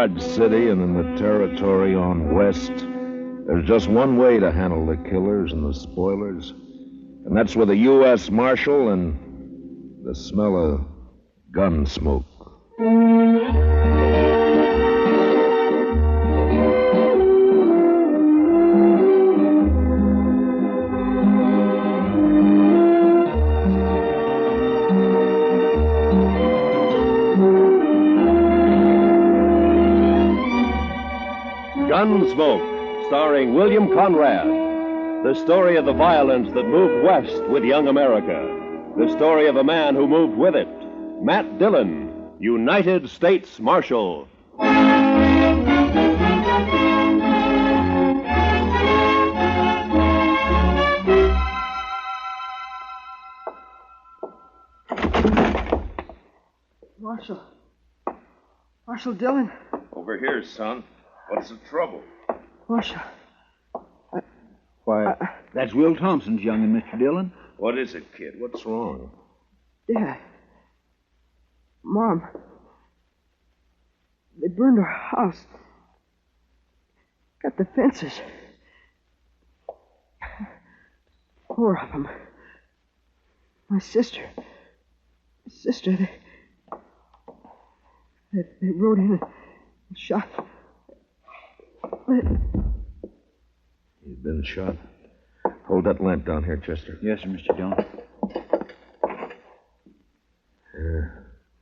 Dodge City and in the territory on west, there's just one way to handle the killers and the spoilers, and that's with a U.S. Marshal and the smell of gun smoke. Gunsmoke, starring William Conrad. The story of the violence that moved west with young America. The story of a man who moved with it. Matt Dillon, United States Marshal. Marshal Dillon. Over here, son. What's the trouble? Marshal. Why, that's Will Thompson's young'un, Mr. Dillon. What is it, kid? What's wrong? Dad. Mom. They burned our house. Got the fences. 4 of them. My sister. They rode in and shot. You've been shot. Hold that lamp down here, Chester. Yes, sir, Mr. Dillon.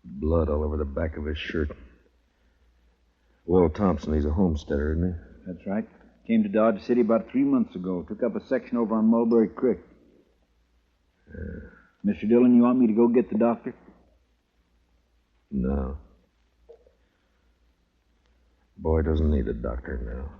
Blood all over the back of his shirt. Will Thompson, he's a homesteader, isn't he? That's right. Came to Dodge City about 3 months ago. Took up a section over on Mulberry Creek. Mr. Dillon, you want me to go get the doctor? No. Boy doesn't need a doctor now.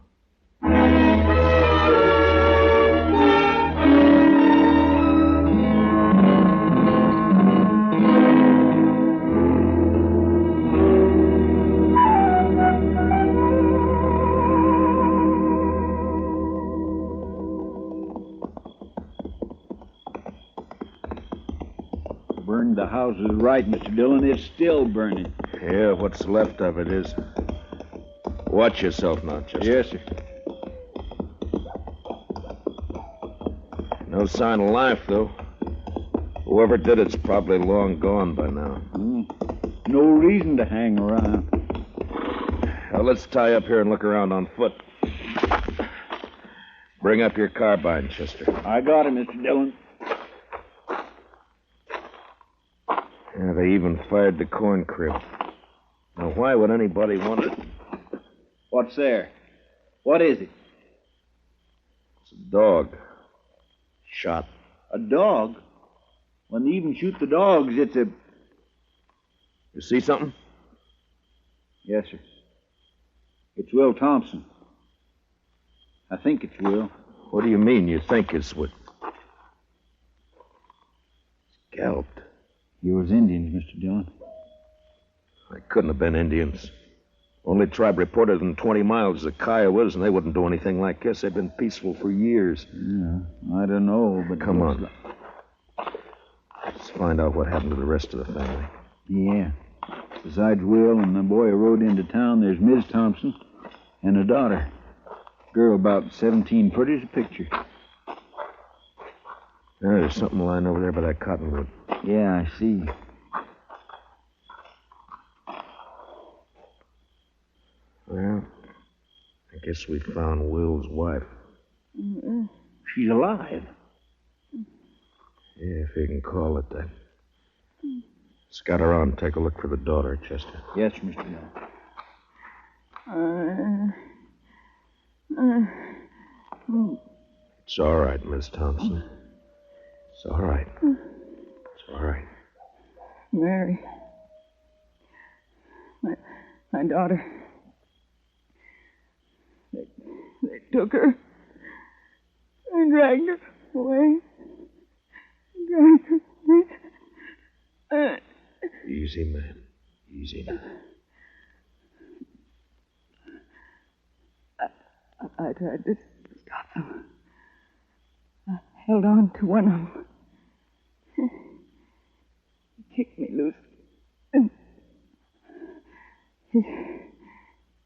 Burned the house is right, Mr. Dillon. It's still burning. Yeah, what's left of it is. Watch yourself now, Chester. Yes, sir. No sign of life, though. Whoever did it's probably long gone by now. No reason to hang around. Now, let's tie up here and look around on foot. Bring up your carbine, Chester. I got it, Mr. Dillon. Yeah, they even fired the corn crib. Now, why would anybody want it? What's there? What is it? It's a dog. Shot. A dog? When they even shoot the dogs, it's a... You see something? Yes, sir. It's Will Thompson. I think it's Will. What do you mean you think it's what? Scalped. You was Indians, Mr. Dillon. I couldn't have been Indians. Only tribe reported in 20 miles is the Kiowas, and they wouldn't do anything like this. They've been peaceful for years. Yeah, I don't know, but... Come on. Let's find out what happened to the rest of the family. Yeah. Besides Will and the boy who rode into town, there's Ms. Thompson and a daughter. Girl about 17, pretty as a picture. There's something lying over there by that cottonwood. Yeah, I see. Well, I guess we found Will's wife. She's alive. Yeah, if you can call it that. Scout around and take a look for the daughter, Chester. Yes, Mr. Dillon. It's all right, Miss Thompson. It's all right. It's all right. Mary. My daughter. They took her and dragged her away. Easy, man. Easy now. I tried to stop them. I held on to one of them. He kicked me loose. And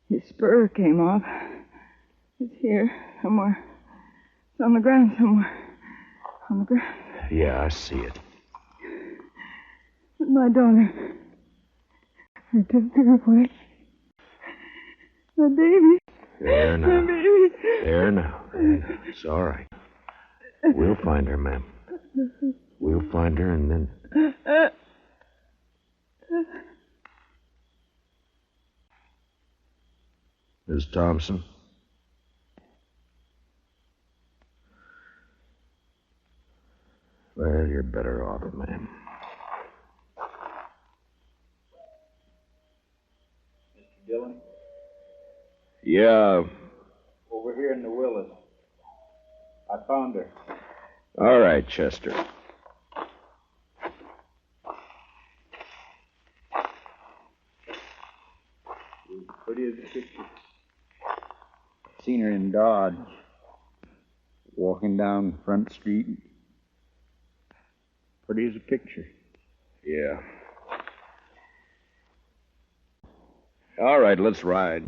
he spur came off. It's here, somewhere. It's on the ground somewhere. On the ground. Yeah, I see it. With my daughter. I took her away. My baby. There My now. baby. There now. It's all right. We'll find her, ma'am. We'll find her and then... Miss Thompson? Well, you're better off, ma'am. Mr. Dillon? Yeah. Over here in the Willis. I found her. All right, Chester. Pretty as a picture. Seen her in Dodge. Walking down Front Street. Pretty as a picture. Yeah. All right, let's ride.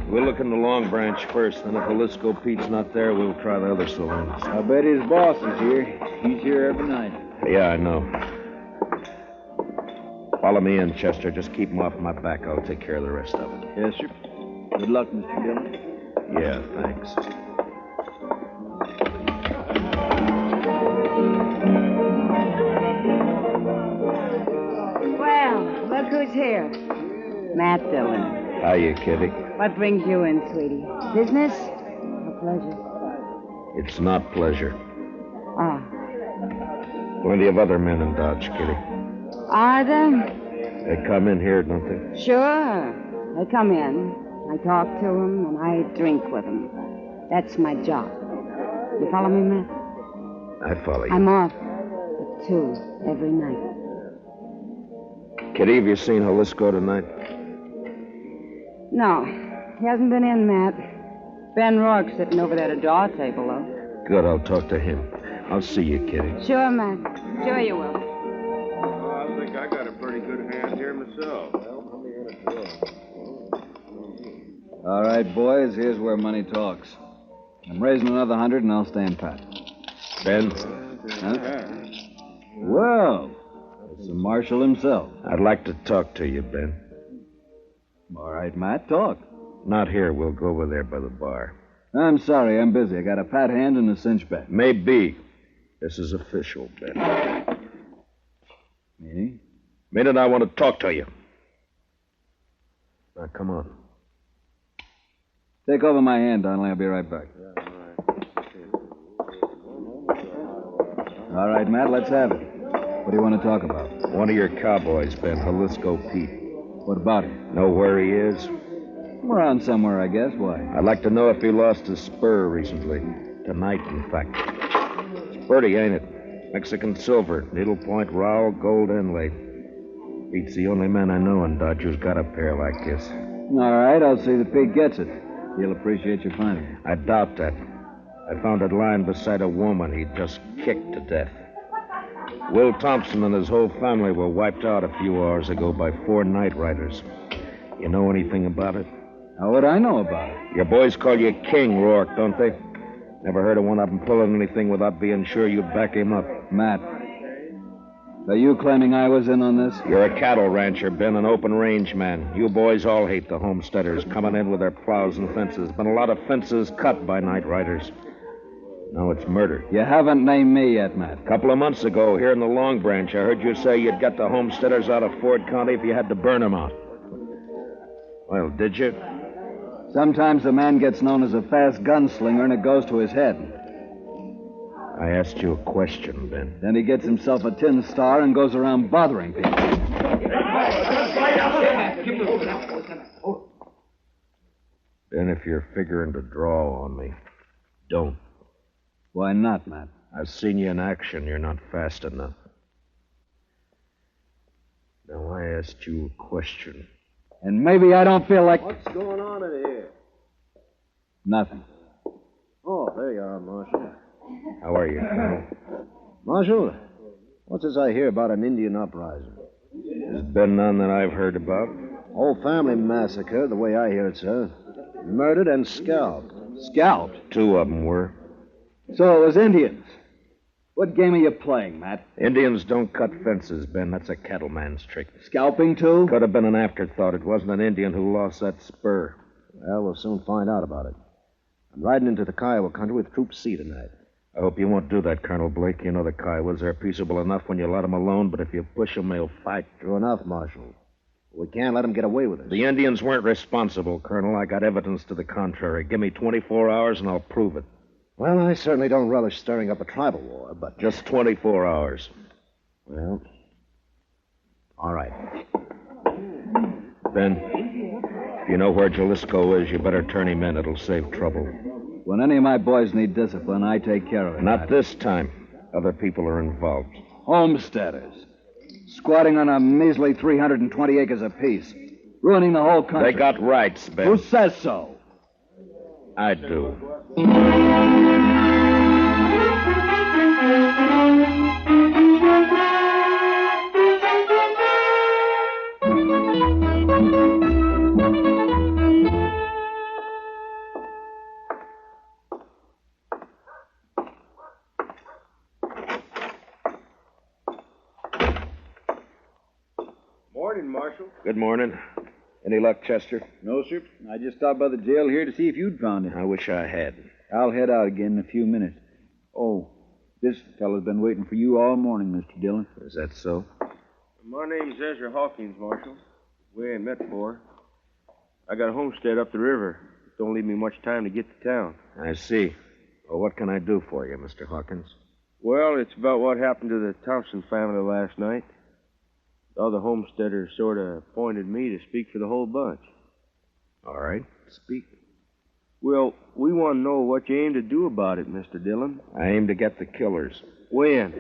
We'll look in the Long Branch first, then if Jaliscoe Pete's not there, we'll try the other saloons. I bet his boss is here. He's here every night. Yeah, I know. Follow me in, Chester. Just keep him off my back. I'll take care of the rest of it. Yes, sir. Good luck, Mr. Dillon. Yeah, thanks. Well, look who's here. Matt Dillon. Hiya, Kitty. What brings you in, sweetie? Business or pleasure? It's not pleasure. Ah. Plenty of other men in Dodge, Kitty. Are there? They come in here, don't they? Sure. They come in. I talk to them, and I drink with them. That's my job. You follow me, Matt? I follow you. I'm off at 2 every night. Kitty, have you seen Jaliscoe tonight? No, he hasn't been in, Matt. Ben Rourke's sitting over there at a draw table, though. Good, I'll talk to him. I'll see you, Kitty. Sure, Matt. Sure you will. Well, I think I got a pretty good hand here myself. All right, boys, here's where money talks. I'm raising another 100 and I'll stand pat. Ben, Huh? Well, it's the marshal himself. I'd like to talk to you, Ben. All right, Matt, talk. Not here. We'll go over there by the bar. I'm sorry, I'm busy. I got a pat hand and a cinch bet. Maybe. This is official, Ben. Meaning? Minute, I want to talk to you. Now, come on. Take over my hand, Donnelly. I'll be right back. All right, Matt, let's have it. What do you want to talk about? One of your cowboys, Ben, Jaliscoe Pete. What about him? Know where he is? Around somewhere, I guess. Why? I'd like to know if he lost his spur recently. Tonight, in fact. It's pretty, ain't it? Mexican silver, needlepoint rowel, gold inlay. Pete's the only man I know in Dodge who's got a pair like this. All right, I'll see that Pete gets it. He'll appreciate your finding it. I doubt that. I found it lying beside a woman he'd just kicked to death. Will Thompson and his whole family were wiped out a few hours ago by 4 night riders. You know anything about it? How would I know about it? Your boys call you King, Rourke, don't they? Never heard of one of them pulling anything without being sure you'd back him up. Matt, are you claiming I was in on this? You're a cattle rancher, Ben, an open range man. You boys all hate the homesteaders coming in with their plows and fences. Been a lot of fences cut by night riders. Now it's murder. You haven't named me yet, Matt. A couple of months ago, here in the Long Branch, I heard you say you'd get the homesteaders out of Ford County if you had to burn them out. Well, did you? Sometimes a man gets known as a fast gunslinger and it goes to his head. I asked you a question, Ben. Then he gets himself a tin star and goes around bothering people. Ben, if you're figuring to draw on me, don't. Why not, Matt? I've seen you in action. You're not fast enough. Now, asked you a question. And maybe I don't feel like... What's going on in here? Nothing. Oh, there you are, Marshal. How are you, Colonel? Marshal, what's this I hear about an Indian uprising? There's been none that I've heard about. Whole family massacre, the way I hear it, sir. Murdered and scalped. Scalped? 2 of them were. So it was Indians. What game are you playing, Matt? Indians don't cut fences, Ben. That's a cattleman's trick. Scalping, too? Could have been an afterthought. It wasn't an Indian who lost that spur. Well, we'll soon find out about it. I'm riding into the Kiowa country with Troop C tonight. I hope you won't do that, Colonel Blake. You know the Kiowas are peaceable enough when you let them alone, but if you push them, they'll fight. True enough, Marshal. We can't let them get away with it. The Indians weren't responsible, Colonel. I got evidence to the contrary. Give me 24 hours and I'll prove it. Well, I certainly don't relish stirring up a tribal war, but... Just 24 hours. Well, all right. Ben, if you know where Jaliscoe is, you better turn him in. It'll save trouble. When any of my boys need discipline, I take care of it. Not this time. Other people are involved. Homesteaders. Squatting on a measly 320 acres apiece. Ruining the whole country. They got rights, Ben. Who says so? I do. Morning, Marshal. Good morning. Any luck, Chester? No, sir. I just stopped by the jail here to see if you'd found it. I wish I had. I'll head out again in a few minutes. Oh, this fellow's been waiting for you all morning, Mr. Dillon. Is that so? My name's Ezra Hawkins, Marshal. We ain't met before. I got a homestead up the river. Don't leave me much time to get to town. I see. Well, what can I do for you, Mr. Hawkins? Well, it's about what happened to the Thompson family last night. The other homesteaders sort of appointed me to speak for the whole bunch. All right. Speak. Well, we want to know what you aim to do about it, Mr. Dillon. I aim to get the killers. When?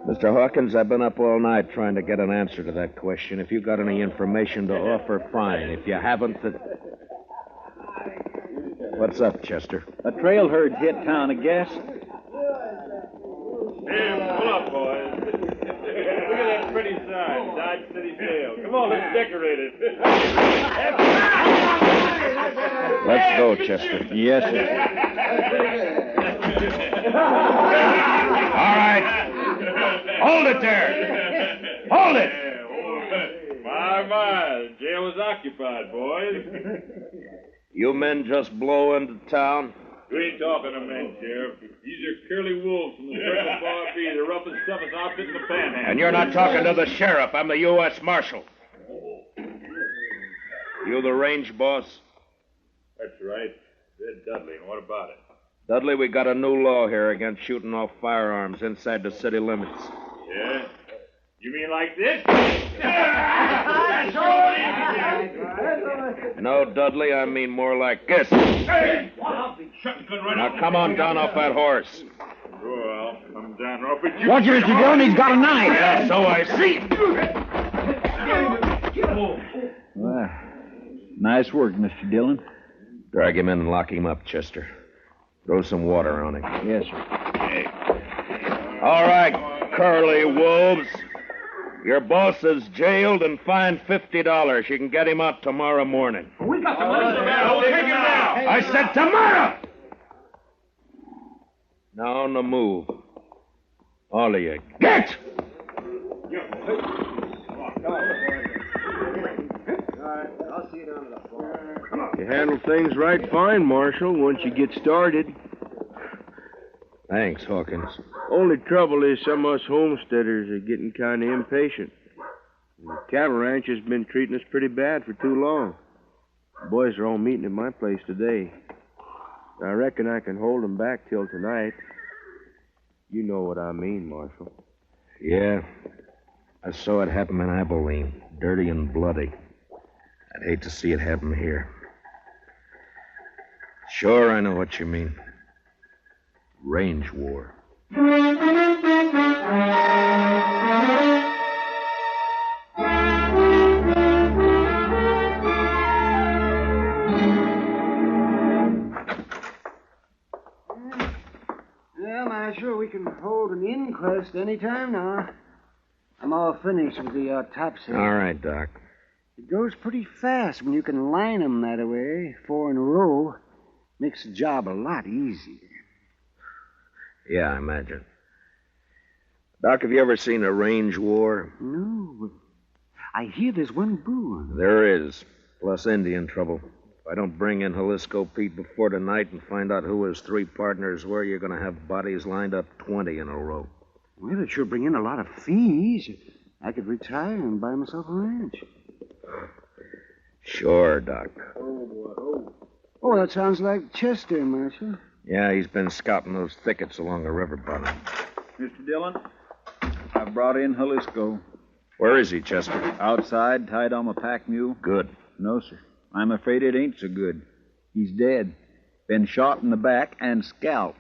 Mr. Hawkins, I've been up all night trying to get an answer to that question. If you've got any information to offer, fine. If you haven't, then... What's up, Chester? A trail herd's hit town, I guess. Here, pull up, boys. Look at that pretty sign, Dodge City Jail. Come on, let's decorate it. Let's go, Chester. Yes, sir. All right. Hold it there. Hold it. My, the jail was occupied, boys. You men just blow into town? We ain't talking to men, Sheriff. These are curly wolves from the Circle Bar B, the roughest, toughest outfit in the Panhandle. And you're not talking to the sheriff. I'm the U.S. Marshal. You the range boss? That's right. Red Dudley, and what about it? Dudley, we got a new law here against shooting off firearms inside the city limits. Yeah? You mean like this? No, Dudley, I mean more like this. Hey! Shotgun right Now come on down off that horse. Sure, I'll come down off it. Watch it, Mr. Dillon. He's got a knife. Yeah, so I see. Well, nice work, Mr. Dillon. Drag him in and lock him up, Chester. Throw some water on him. Yes, sir. All right, curly wolves. Your boss is jailed and fined $50. You can get him out tomorrow morning. We got the money. We'll take him now. I said tomorrow! Now on the move. All of you, get! You handle things right fine, Marshal, once you get started. Thanks, Hawkins. Only trouble is some of us homesteaders are getting kind of impatient. The cattle ranch has been treating us pretty bad for too long. The boys are all meeting at my place today. I reckon I can hold them back till tonight. You know what I mean, Marshal. Yeah. I saw it happen in Abilene, dirty and bloody. I'd hate to see it happen here. Sure, I know what you mean. Range war. Marshal. We can hold an inquest any time now. I'm all finished with the autopsy. All right, Doc. It goes pretty fast when you can line 'em that way, 4 in a row. Makes the job a lot easier. Yeah, I imagine. Doc, have you ever seen a range war? No, but I hear there's one brewing. There is, plus Indian trouble. If I don't bring in Jaliscoe Pete before tonight and find out who his 3 partners were, you're going to have bodies lined up 20 in a row. Well, it sure bring in a lot of fees. I could retire and buy myself a ranch. Sure, Doc. Oh, that sounds like Chester, Marshal. Yeah, he's been scouting those thickets along the river bottom. Mr. Dillon, I brought in Jaliscoe. Where is he, Chester? Outside, tied on a pack mule. Good. No, sir. I'm afraid it ain't so good. He's dead. Been shot in the back and scalped.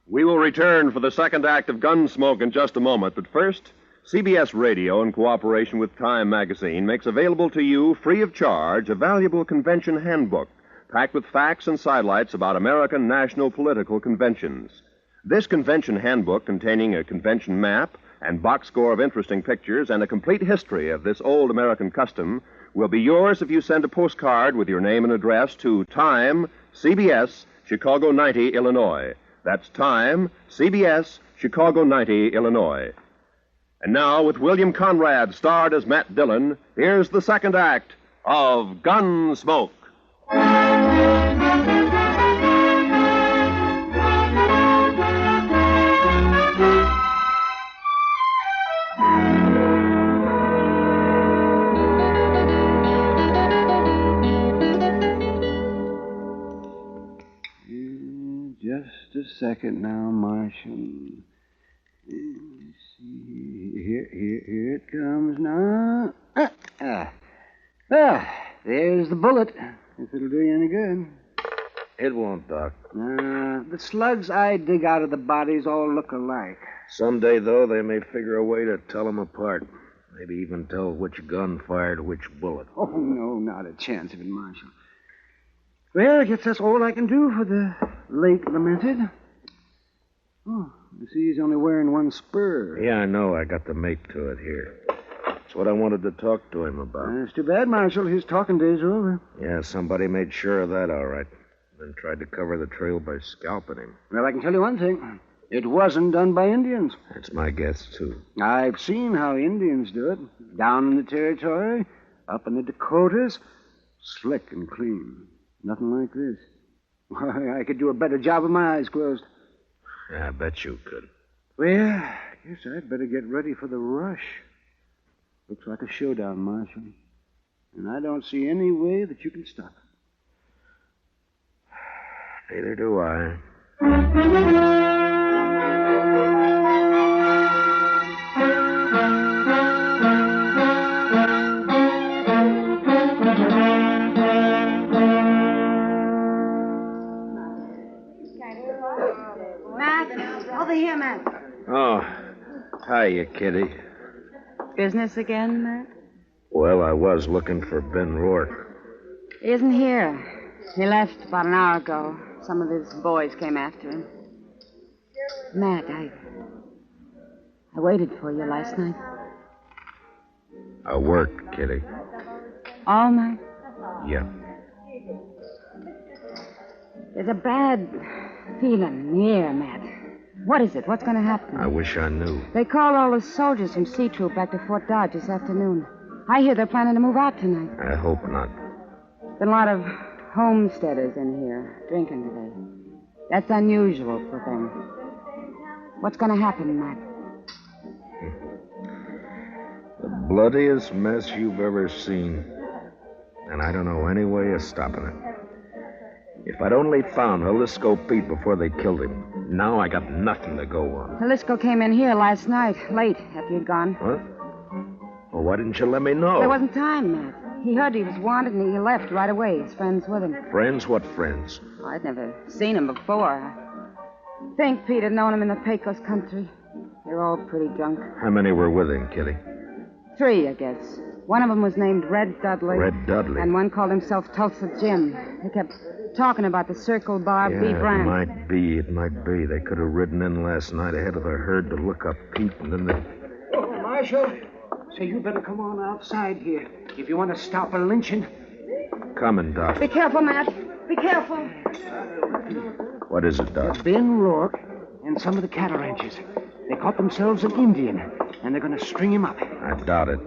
We will return for the second act of Gunsmoke in just a moment, but first, CBS Radio, in cooperation with Time magazine, makes available to you, free of charge, a valuable convention handbook packed with facts and sidelights about American national political conventions. This convention handbook, containing a convention map and box score of interesting pictures and a complete history of this old American custom, will be yours if you send a postcard with your name and address to Time, CBS, Chicago 90, Illinois. That's Time, CBS, Chicago 90, Illinois. And now, with William Conrad starred as Matt Dillon, here's the second act of Gunsmoke. Just a second now, Marshal. Let's see. Here it comes now. There's the bullet, if it'll do you any good. It won't, Doc. The slugs I dig out of the bodies all look alike. Someday, though, they may figure a way to tell them apart. Maybe even tell which gun fired which bullet. Oh, no, not a chance of it, Marshal. Well, I guess that's all I can do for the late lamented. Oh, you see he's only wearing one spur. Yeah, I know. I got the mate to it here. That's what I wanted to talk to him about. It's too bad, Marshal. His talking days are over. Yeah, somebody made sure of that, all right. Then tried to cover the trail by scalping him. Well, I can tell you one thing. It wasn't done by Indians. That's my guess, too. I've seen how Indians do it. Down in the territory, up in the Dakotas. Slick and clean. Nothing like this. Why, I could do a better job with my eyes closed. Yeah, I bet you could. Well, I guess I'd better get ready for the rush. Looks like a showdown, Marshal. And I don't see any way that you can stop it. Neither do I. Over here, Matt. Oh, hiya, Kitty. Business again, Matt? Well, I was looking for Ben Rourke. He isn't here. He left about an hour ago. Some of his boys came after him. Matt, I waited for you last night. I worked, Kitty. All night? Yeah. There's a bad feeling in the air, Matt. What is it? What's going to happen? I wish I knew. They called all the soldiers from C Troop back to Fort Dodge this afternoon. I hear they're planning to move out tonight. I hope not. Been a lot of homesteaders in here drinking today. That's unusual for them. What's going to happen, Matt? The bloodiest mess you've ever seen. And I don't know any way of stopping it. If I'd only found Jaliscoe Pete before they killed him, now I got nothing to go on. Jaliscoe came in here last night, late, after you'd gone. What? Well, why didn't you let me know? There wasn't time, Matt. He heard he was wanted, and he left right away. His friends with him. Friends? What friends? Well, I'd never seen him before. I think Pete had known him in the Pecos country. They're all pretty drunk. How many were with him, Kitty? 3, I guess. One of them was named Red Dudley. Red Dudley? And one called himself Tulsa Jim. They kept talking about the Circle Bar B brand. It might be. They could have ridden in last night ahead of the herd to look up Pete, and then they... Oh, Marshal. Say, you better come on outside here if you want to stop a lynching. Coming, Doc. Be careful, Matt. Be careful. What is it, Doc? Ben Rourke and some of the cattle ranchers. They caught themselves an Indian, and they're going to string him up. I doubt it.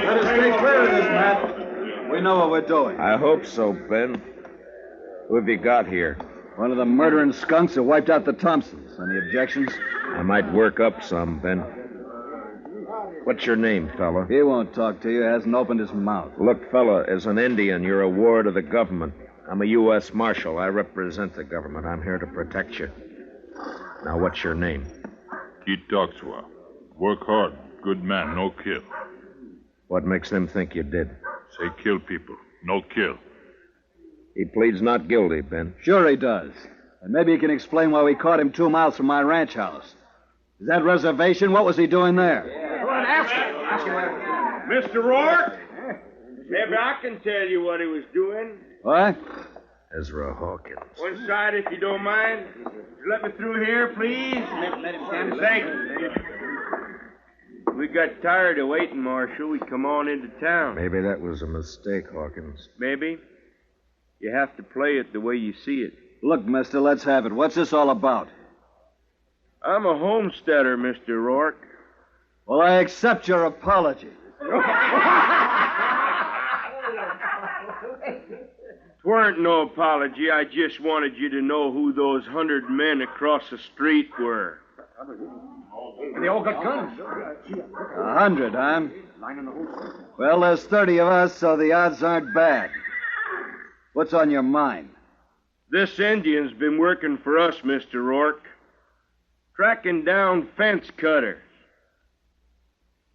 Let us take care of this, Matt. We know what we're doing. I hope so, Ben. Who have you got here? One of the murdering skunks who wiped out the Thompsons. Any objections? I might work up some, Ben. What's your name, fella? He won't talk to you. Hasn't opened his mouth. Look, fella, as an Indian, you're a ward of the government. I'm a U.S. Marshal. I represent the government. I'm here to protect you. Now, what's your name? Keith Doxwa. Work hard. Good man, no kill. What makes them think you did? Say kill people, no kill. He pleads not guilty, Ben. Sure he does. And maybe he can explain why we caught him 2 miles from my ranch house. Is that reservation? What was he doing there? Go on, ask him. Mr. Rourke? Maybe I can tell you what he was doing. What? Ezra Hawkins. One side, if you don't mind. Let me through here, please. Let him stand. Thank you. We got tired of waiting, Marshal. We come on into town. Maybe that was a mistake, Hawkins. Maybe. You have to play it the way you see it. Look, mister, let's have it. What's this all about? I'm a homesteader, Mr. Rourke. Well, I accept your apology. Tweren't no apology. I just wanted you to know who those 100 men across the street were. They all got guns. 100, huh? Well, there's 30 of us, so the odds aren't bad. What's on your mind? This Indian's been working for us, Mr. Rourke. Tracking down fence cutters.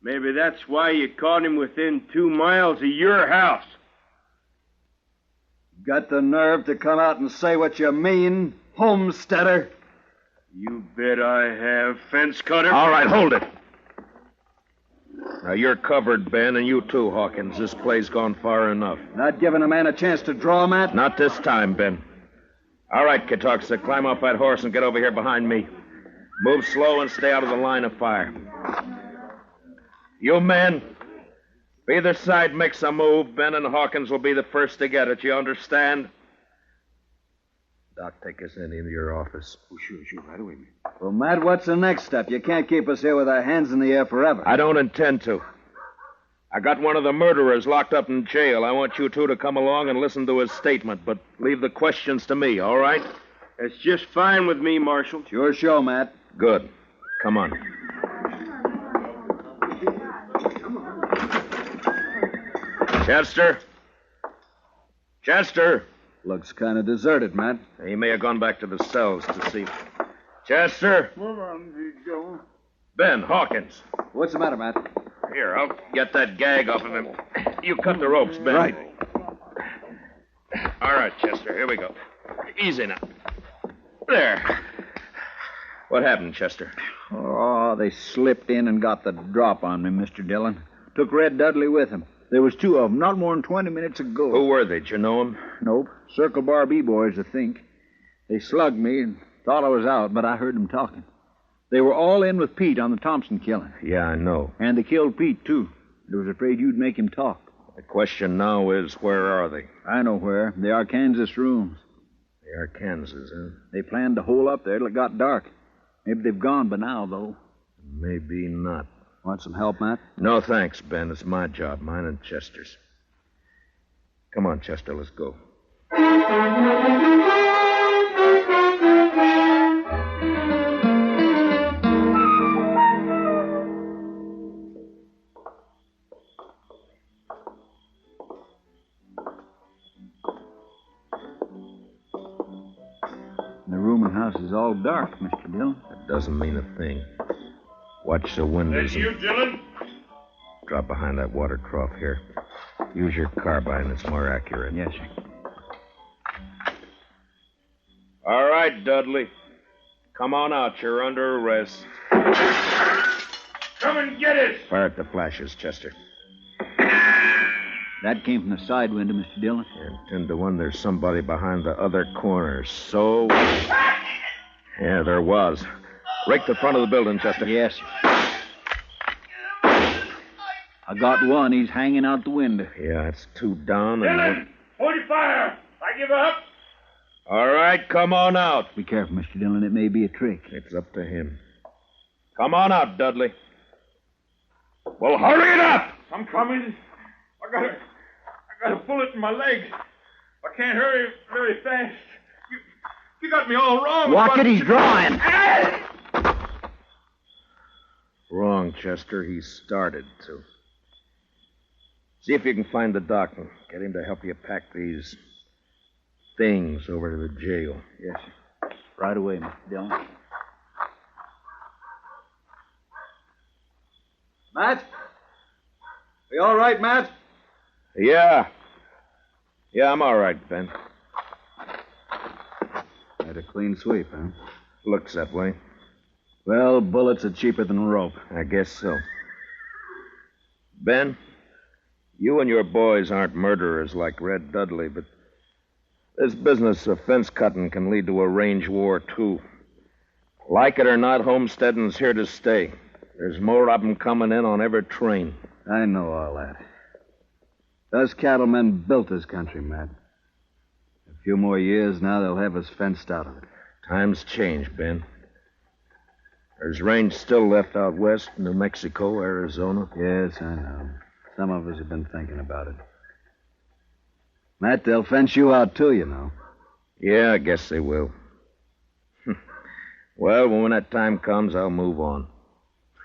Maybe that's why you caught him within 2 miles of your house. Got the nerve to come out and say what you mean, homesteader? You bet I have, fence cutter. All right, hold it. Now, you're covered, Ben, and you too, Hawkins. This play's gone far enough. Not giving a man a chance to draw, Matt? Not this time, Ben. All right, Katoxa, climb off that horse and get over here behind me. Move slow and stay out of the line of fire. You men, if either side makes a move, Ben and Hawkins will be the first to get it. You understand? Doc, take us into your office. Oh, sure, right away, man. Well, Matt, what's the next step? You can't keep us here with our hands in the air forever. I don't intend to. I got one of the murderers locked up in jail. I want you two to come along and listen to his statement, but leave the questions to me, all right? It's just fine with me, Marshal. It's your show, Matt. Good. Come on. Chester? Chester? Looks kind of deserted, Matt. He may have gone back to the cells to see. Chester? Ben, Hawkins. What's the matter, Matt? Here, I'll get that gag off of him. You cut the ropes, Ben. Right. All right, Chester, here we go. Easy now. There. What happened, Chester? Oh, they slipped in and got the drop on me, Mr. Dillon. Took Red Dudley with him. There was 2 of them, not more than 20 minutes ago. Who were they? Did you know them? Nope. Circle Bar B boys, I think. They slugged me and thought I was out, but I heard them talking. They were all in with Pete on the Thompson killing. Yeah, I know. And they killed Pete, too. They was afraid you'd make him talk. The question now is, where are they? I know where. They are Kansas rooms. They are Kansas, huh? They planned to hole up there till it got dark. Maybe they've gone by now, though. Maybe not. Want some help, Matt? No, thanks, Ben. It's my job, mine and Chester's. Come on, Chester, let's go. The rooming house is all dark, Mr. Dillon. That doesn't mean a thing. Watch the windows. That's you, Dillon? Drop behind that water trough here. Use your carbine. It's more accurate. Yes, sir. All right, Dudley. Come on out. You're under arrest. Come and get it! Fire at the flashes, Chester. That came from the side window, Mr. Dillon. And 10 to 1, there's somebody behind the other corner. So... Yeah, there was. Rake the front of the building, Chester. Yes, sir. I got one. He's hanging out the window. Yeah, it's 2 down and... Dillon! Hold your fire! I give up! All right, come on out. Be careful, Mr. Dillon. It may be a trick. It's up to him. Come on out, Dudley. Well, hurry it up! I'm coming. I got a bullet in my leg. I can't hurry very fast. You got me all wrong. Watch it, he's drawing. Wrong, Chester. He started to. See if you can find the doc and get him to help you pack these things over to the jail. Yes, sir. Right away, Mr. Dillon. Matt? Are you all right, Matt? Yeah. Yeah, I'm all right, Ben. Had a clean sweep, huh? Looks that way. Well, bullets are cheaper than rope. I guess so. Ben, you and your boys aren't murderers like Red Dudley, but this business of fence cutting can lead to a range war, too. Like it or not, homesteading's here to stay. There's more of them coming in on every train. I know all that. Those cattlemen built this country, Matt. A few more years now, they'll have us fenced out of it. Times change, Ben. There's range still left out west, New Mexico, Arizona. Yes, I know. Some of us have been thinking about it. Matt, they'll fence you out, too, you know. Yeah, I guess they will. Well, when that time comes, I'll move on.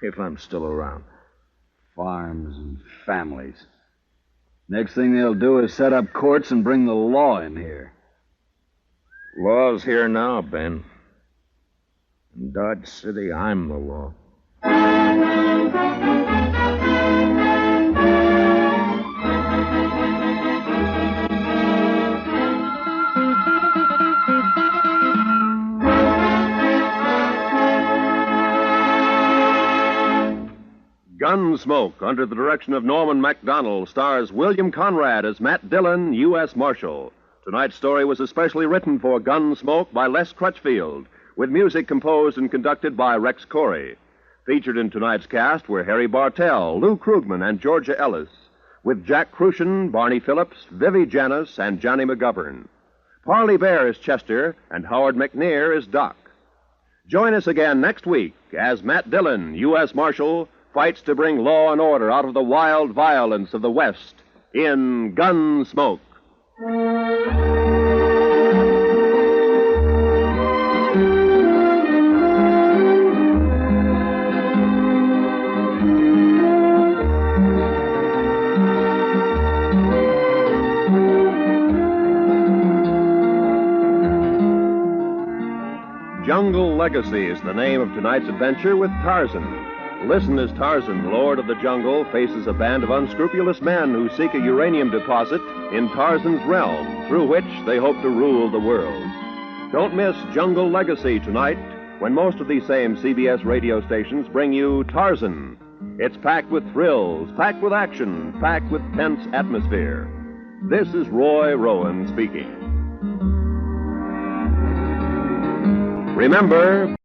If I'm still around. Farms and families. Next thing they'll do is set up courts and bring the law in here. Law's here now, Ben. In Dodge City, I'm the law. Gunsmoke, under the direction of Norman MacDonald, stars William Conrad as Matt Dillon, U.S. Marshal. Tonight's story was especially written for Gunsmoke by Les Crutchfield, with music composed and conducted by Rex Corey. Featured in tonight's cast were Harry Bartell, Lou Krugman, and Georgia Ellis, with Jack Crucian, Barney Phillips, Vivi Janis, and Johnny McGovern. Parley Bear is Chester, and Howard McNear is Doc. Join us again next week as Matt Dillon, U.S. Marshal, fights to bring law and order out of the wild violence of the West in Gunsmoke. Jungle Legacy is the name of tonight's adventure with Tarzan. Listen as Tarzan, Lord of the Jungle, faces a band of unscrupulous men who seek a uranium deposit in Tarzan's realm, through which they hope to rule the world. Don't miss Jungle Legacy tonight, when most of these same CBS radio stations bring you Tarzan. It's packed with thrills, packed with action, packed with tense atmosphere. This is Roy Rowan speaking. Remember,